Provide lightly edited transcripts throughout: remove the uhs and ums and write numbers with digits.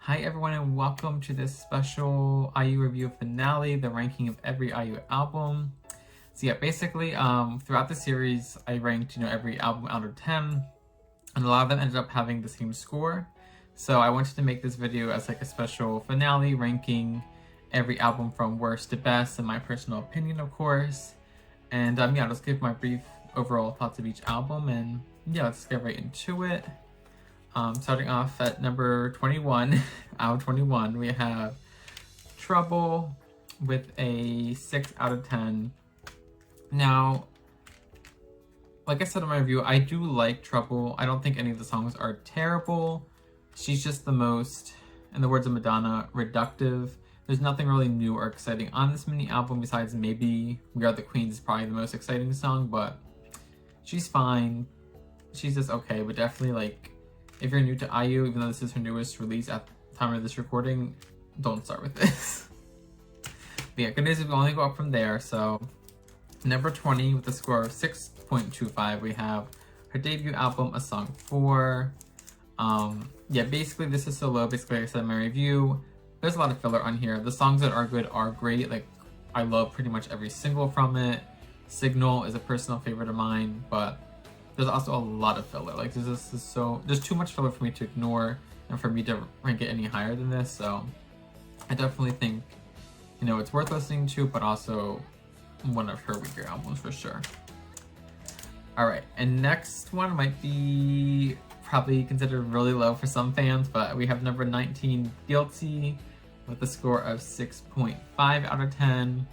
Hi everyone and welcome to this special IU review finale, the ranking of every IU album. So yeah, basically throughout the series I ranked every album out of 10 and a lot of them ended up having the same score. So I wanted to make this video as like a special finale ranking every album from worst to best in my personal opinion, of course. And yeah, I'll just give my brief overall thoughts of each album and yeah, let's get right into it. Starting off at number 21, out of 21, we have Trouble with a 6 out of 10. Now, like I said in my review, I do like Trouble. I don't think any of the songs are terrible. She's just the most, in the words of Madonna, reductive. There's nothing really new or exciting on this mini album besides maybe We Are the Queens is probably the most exciting song, but she's fine. She's just okay, but definitely like, if you're new to IU, even though this is her newest release at the time of this recording, don't start with this. But yeah, good news is we only go up from there. So number 20 with a score of 6.25, we have her debut album, A Song 4. Yeah, basically this is so low. Basically, like I said in my review, there's a lot of filler on here. The songs that are good are great. Like, I love pretty much every single from it. Signal is a personal favorite of mine, but there's also a lot of filler. Like, there's too much filler for me to ignore and for me to rank it any higher than this. So I definitely think, it's worth listening to, but also one of her weaker albums for sure. All right, and next one might be probably considered really low for some fans, but we have number 19, Guilty, with a score of 6.5 out of 10.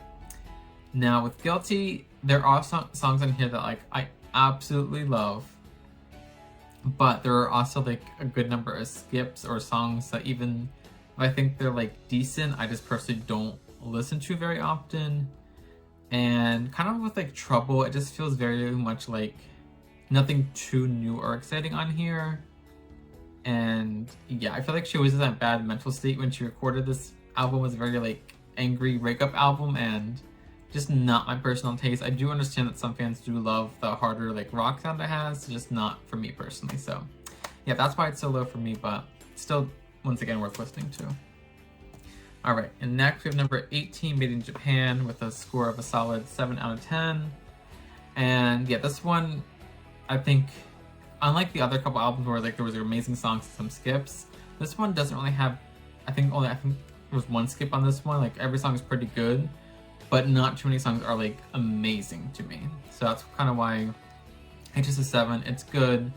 Now with Guilty, there are songs on here that like I absolutely love, but there are also like a good number of skips or songs that even if I think they're like decent, I just personally don't listen to very often. And kind of with like Trouble, it just feels very much like nothing too new or exciting on here. And yeah, I feel like she was in that bad mental state when she recorded this album. It was a very like angry breakup album and just not my personal taste. I do understand that some fans do love the harder like rock sound it has, just not for me personally. So yeah, that's why it's so low for me, but still once again worth listening to. All right, and next we have number 18, Made in Japan, with a score of a solid 7 out of 10. And yeah, this one, I think, unlike the other couple albums where like there was amazing songs and some skips, this one doesn't really have, I think there was one skip on this one. Like every song is pretty good, but not too many songs are like amazing to me. So that's kind of why it's just a 7. It's good.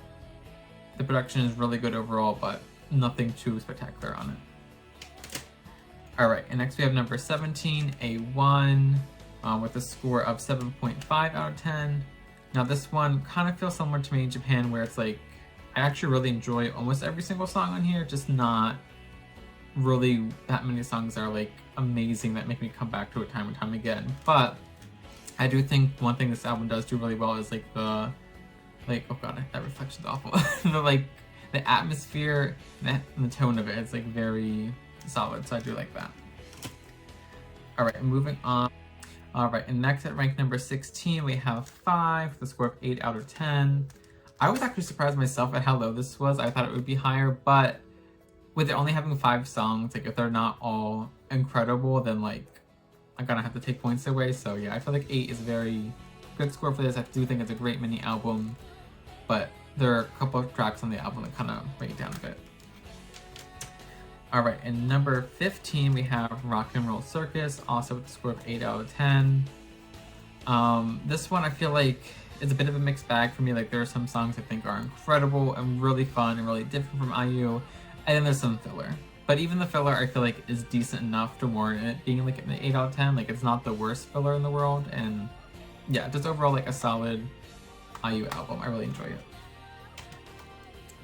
The production is really good overall, but nothing too spectacular on it. All right, and next we have number 17, A1, with a score of 7.5 out of 10. Now this one kind of feels similar to Made in Japan, where it's like, I actually really enjoy almost every single song on here, just not really that many songs that are like amazing that make me come back to it time and time again. But I do think one thing this album does do really well is like oh god, that reflection's awful. the atmosphere and the tone of it is like very solid, so I do like that. All right, moving on. All right, and next at rank number 16, we have 5 with a score of 8 out of 10. I was actually surprised myself at how low this was. I thought it would be higher, but with it only having 5 songs, like if they're not all incredible, then like I'm gonna have to take points away. So yeah, I feel like 8 is a very good score for this. I do think it's a great mini album, but there are a couple of tracks on the album that kind of bring it down a bit. All right, and number 15, we have Rock and Roll Circus, also with a score of 8 out of 10. This one I feel like is a bit of a mixed bag for me. Like there are some songs I think are incredible and really fun and really different from IU, and then there's some filler. But even the filler I feel like is decent enough to warrant it being like an 8 out of 10. Like it's not the worst filler in the world, and yeah, just overall like a solid IU album. I really enjoy it.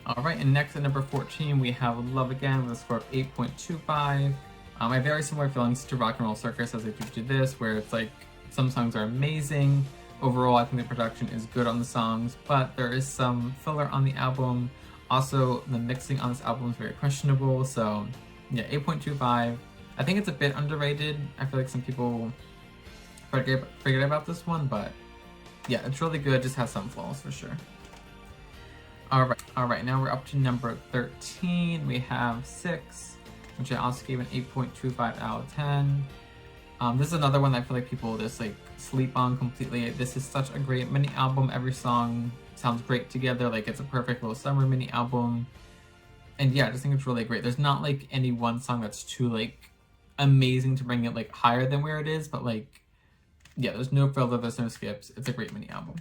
All right, and next at number 14, we have Love Again with a score of 8.25. I have very similar feelings to Rock and Roll Circus as I do to this, where it's like some songs are amazing. Overall, I think the production is good on the songs, but there is some filler on the album. Also, the mixing on this album is very questionable, so yeah, 8.25. I think it's a bit underrated. I feel like some people forget about this one, but yeah, it's really good, just has some flaws for sure. All right, now we're up to number 13. We have 6 which I also gave an 8.25 out of 10. This is another one that I feel like people just like sleep on completely. This is such a great mini album. Every song sounds great together. Like it's a perfect little summer mini album. And yeah, I just think it's really great. There's not like any one song that's too like amazing to bring it like higher than where it is, but like yeah, there's no filler, there's no skips. It's a great mini album.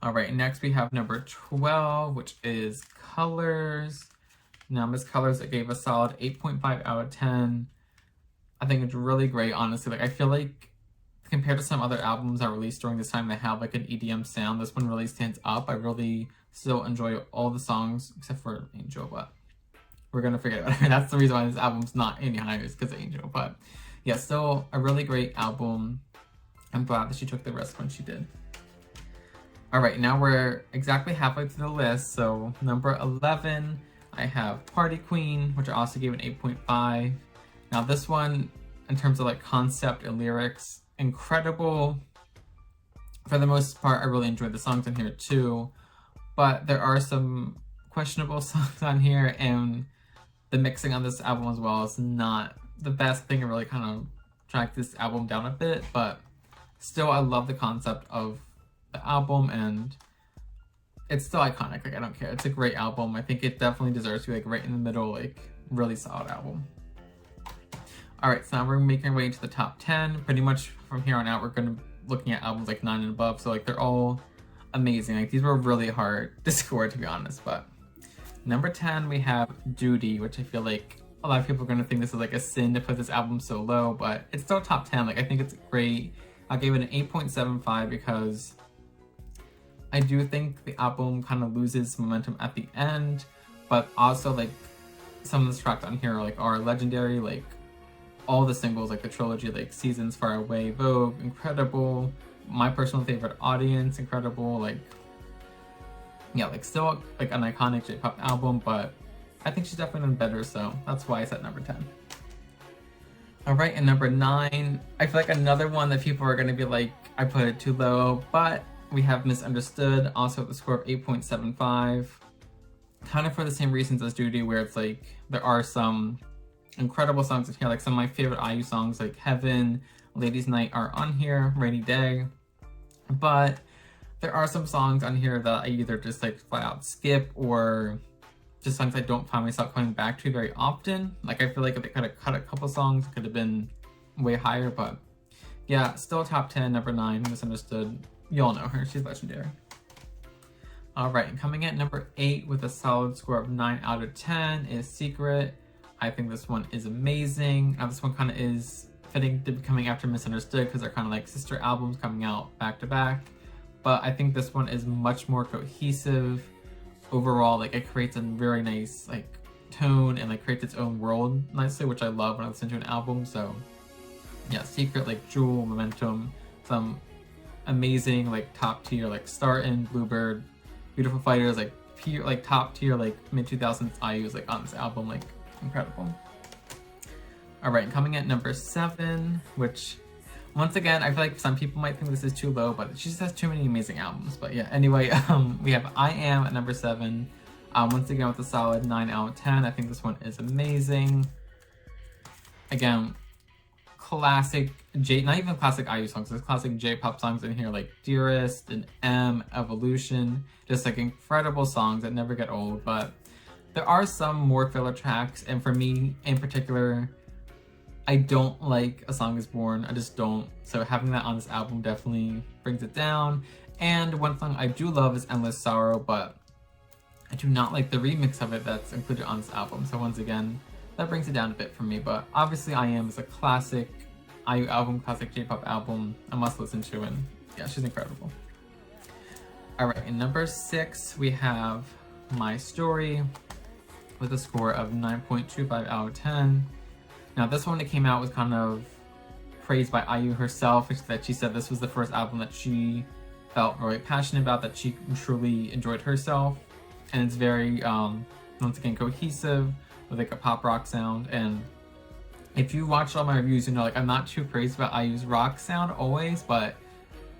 All right, next we have number 12, which is Colors. Now, Miss Colors, it gave a solid 8.5 out of 10. I think it's really great, honestly. Like, I feel like compared to some other albums that released during this time that have like an EDM sound, this one really stands up. I really still enjoy all the songs except for Angel, but we're gonna forget about it. That's the reason why this album's not any higher, is because of Angel. But yeah, still a really great album. I'm glad that she took the risk when she did. All right, now we're exactly halfway through the list. So number 11, I have Party Queen, which I also gave an 8.5. Now this one, in terms of like concept and lyrics, incredible. For the most part, I really enjoyed the songs in here too, but there are some questionable songs on here, and the mixing on this album as well is not the best thing. It really kind of dragged this album down a bit, but still I love the concept of the album, and it's still iconic. Like, I don't care. It's a great album. I think it definitely deserves to be like right in the middle, like really solid album. All right, so now we're making our way into the top 10. Pretty much from here on out, we're gonna be looking at albums like 9 and above. So like they're all amazing. Like these were really hard to score, to be honest. But number 10, we have Duty, which I feel like a lot of people are gonna think this is like a sin to put this album so low, but it's still top 10. Like I think it's great. I gave it an 8.75 because I do think the album kind of loses momentum at the end, but also like some of the tracks on here are legendary. Like all the singles, like the trilogy, like Seasons, Far Away, Vogue, incredible. My personal favorite, Audience, incredible. Like yeah, like still like an iconic J-pop album, but I think she's definitely done better, so that's why it's at number 10. All right, and number 9, I feel like another one that people are gonna be like, I put it too low, but we have Misunderstood, also with a score of 8.75. Kind of for the same reasons as Duty, where it's like there are some incredible songs in here. Like some of my favorite IU songs like Heaven, Ladies Night are on here, Rainy Day. But there are some songs on here that I either just like flat out skip, or just songs I don't find myself coming back to very often. Like I feel like if they could have cut a couple songs, it could have been way higher, but yeah, still top 10, number 9, Misunderstood. You all know her, she's legendary. All right, and coming at number 8 with a solid score of 9 out of 10 is Secret. I think this one is amazing. Now this one kind of is fitting to be coming after Misunderstood because they're kind of like sister albums coming out back to back. But I think this one is much more cohesive overall. Like it creates a very nice like tone and like creates its own world nicely, which I love when I listen to an album. So yeah, Secret, like Jewel, Momentum, some amazing like top tier like Startin', Bluebird, Beautiful Fighters, like pure like top tier like mid 2000s IUs like on this album, like incredible. All right, coming at number 7, which once again I feel like some people might think this is too low, but she just has too many amazing albums. But yeah, anyway, we have I Am at number 7. Once again with a solid 9 out of 10. I think this one is amazing. Again, classic not even classic IU songs, there's classic J-pop songs in here like Dearest and M, Evolution, just like incredible songs that never get old. But there are some more filler tracks, and for me in particular, I don't like A Song Is Born. I just don't. So having that on this album definitely brings it down. And one song I do love is Endless Sorrow, but I do not like the remix of it that's included on this album. So once again, that brings it down a bit for me. But obviously I Am is a classic IU album, classic J-pop album, a must listen to, and yeah, she's incredible. All right, in number 6, we have My Story with a score of 9.25 out of 10. Now this one that came out was kind of praised by IU herself, that she said this was the first album that she felt really passionate about, that she truly enjoyed herself. And it's very, once again, cohesive with like a pop rock sound. And if you watched all my reviews, you know, like I'm not too crazy about IU's rock sound always, but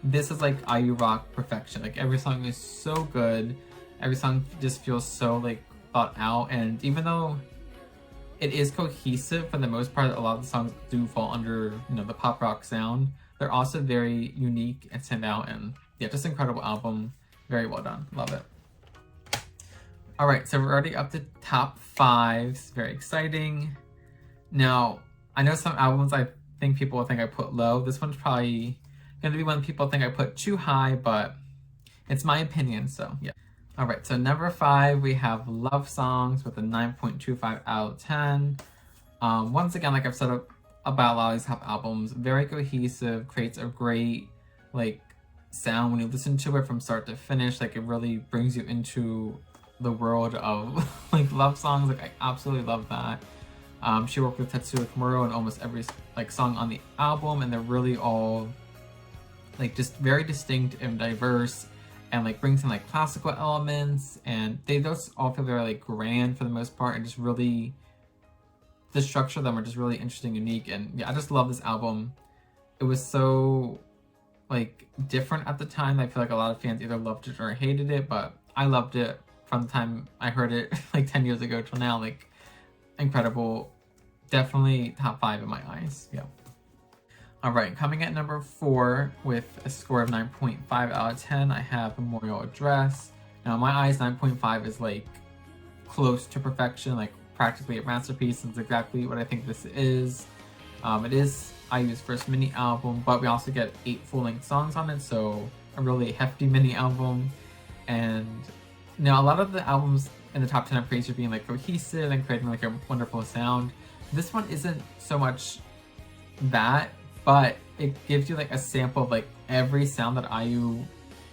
this is like IU rock perfection. Like every song is so good. Every song just feels so like thought out. And even though it is cohesive for the most part. A lot of the songs do fall under, you know, the pop rock sound. They're also very unique and stand out, and yeah, just incredible album. Very well done. Love it. All right, so we're already up to top 5. Very exciting. Now, I know some albums I think people will think I put low. This one's probably going to be one people think I put too high, but it's my opinion, so yeah. All right, so number 5, we have Love Songs with a 9.25 out of 10. Once again, like I've said about a lot of these top albums, very cohesive, creates a great like sound when you listen to it from start to finish. Like it really brings you into the world of like love songs. Like I absolutely love that. She worked with Tetsuya Komuro in almost every like song on the album, and they're really all like just very distinct and diverse, and like brings in like classical elements, and they just all feel very like grand for the most part, and just really the structure of them are just really interesting, unique, and yeah, I just love this album. It was so like different at the time. I feel like a lot of fans either loved it or hated it, but I loved it from the time I heard it like 10 years ago till now. Like incredible, definitely top 5 in my eyes. Yeah. All right, coming at number 4 with a score of 9.5 out of 10, I have Memorial Address. Now, in my eyes, 9.5 is like close to perfection, like practically a masterpiece. It's exactly what I think this is. It is IU's first mini album, but we also get 8 full-length songs on it, so a really hefty mini album. And now a lot of the albums in the top 10 are praised for being like cohesive and creating like a wonderful sound. This one isn't so much that, but it gives you like a sample of like every sound that IU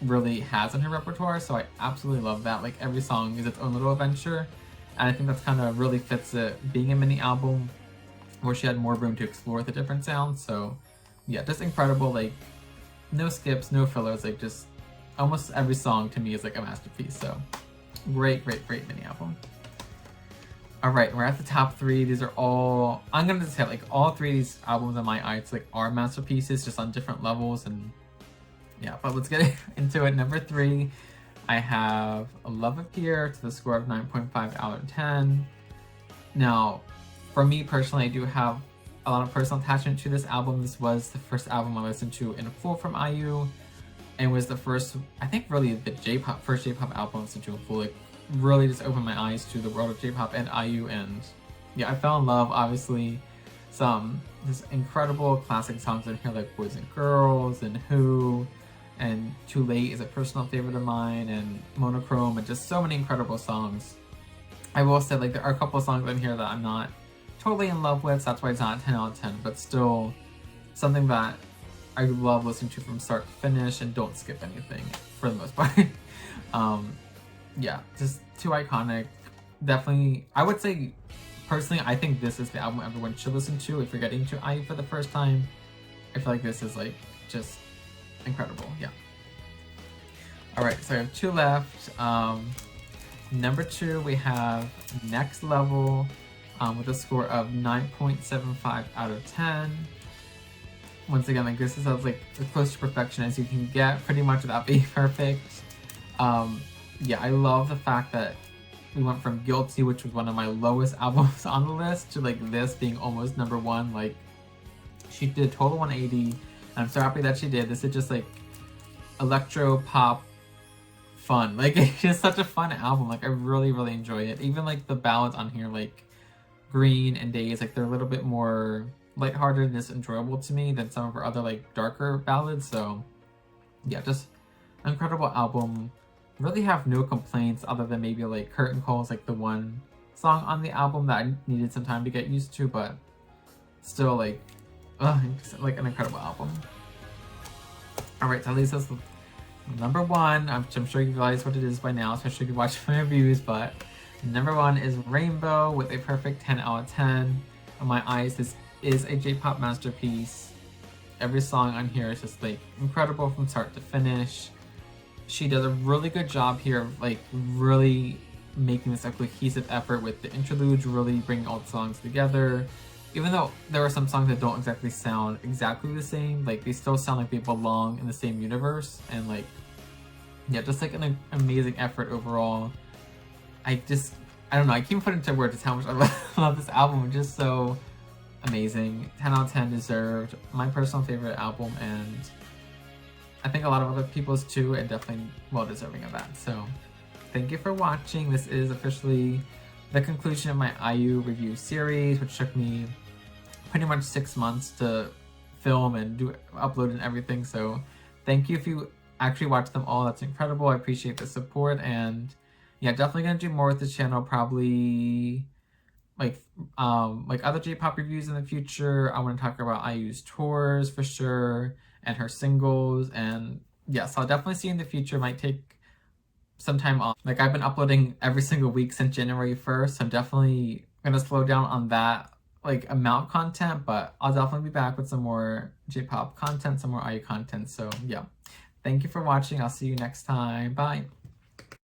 really has in her repertoire, so I absolutely love that. Like every song is its own little adventure, and I think that's kind of really fits it being a mini album where she had more room to explore the different sounds. So yeah, just incredible. Like no skips, no fillers, like just almost every song to me is like a masterpiece. So great mini album. All right, we're at the top 3. These are all, I'm gonna just say like all 3 of these albums in my eyes like are masterpieces, just on different levels. And yeah, but let's get into it. Number 3, I have LOVEppears to the score of 9.5 out of 10. Now, for me personally, I do have a lot of personal attachment to this album. This was the first album I listened to in full from IU, and was the first, I think really the first J-pop album I listened to in full. Like really just opened my eyes to the world of J-pop and IU, and yeah, I fell in love. Obviously, some just incredible classic songs in here like Boys and Girls and Who, and Too Late is a personal favorite of mine, and Monochrome, and just so many incredible songs. I will say like there are a couple of songs in here that I'm not totally in love with, so that's why it's not a 10 out of 10, but still something that I love listening to from start to finish and don't skip anything for the most part. Yeah, just too iconic. Definitely, I would say, personally, I think this is the album everyone should listen to if you're getting to IU for the first time. I feel like this is like just incredible, yeah. All right, so I have 2 left. Number 2, we have Next Level with a score of 9.75 out of 10. Once again, like this is like as close to perfection as you can get, pretty much without being perfect. Yeah, I love the fact that we went from Guilty, which was one of my lowest albums on the list, to like this being almost number 1. Like she did a total 180, and I'm so happy that she did. This is just like electro pop fun. Like it's just such a fun album. Like I really enjoy it. Even like the ballads on here, like Green and Days, like they're a little bit more lighthearted and just enjoyable to me than some of her other like darker ballads. So yeah, just an incredible album. Really have no complaints other than maybe like Curtain Calls, like the one song on the album that I needed some time to get used to, but still like like an incredible album. All right, so that leaves us with number 1. I'm sure you realize what it is by now, especially if you watch my reviews, but number 1 is Rainbow with a perfect 10 out of 10. In my eyes, this is a J-pop masterpiece. Every song on here is just like incredible from start to finish. She does a really good job here of like really making this a cohesive effort with the interludes, really bringing all the songs together. Even though there are some songs that don't exactly sound exactly the same, like they still sound like they belong in the same universe. And like, yeah, just like an amazing effort overall. I I don't know, I can't put into words just how much I love this album. It's just so amazing. 10 out of 10 deserved. My personal favorite album, and I think a lot of other people's too, and definitely well deserving of that. So thank you for watching. This is officially the conclusion of my IU review series, which took me pretty much 6 months to film and upload and everything. So thank you if you actually watched them all. That's incredible. I appreciate the support, and yeah, definitely gonna do more with this channel. Probably like other J-pop reviews in the future. I want to talk about IU's tours for sure and her singles, and yes, I'll definitely see you in the future. Might take some time off. Like, I've been uploading every single week since January 1st. So I'm definitely gonna slow down on that like amount of content, but I'll definitely be back with some more J-pop content, some more IU content. So yeah, thank you for watching. I'll see you next time. Bye.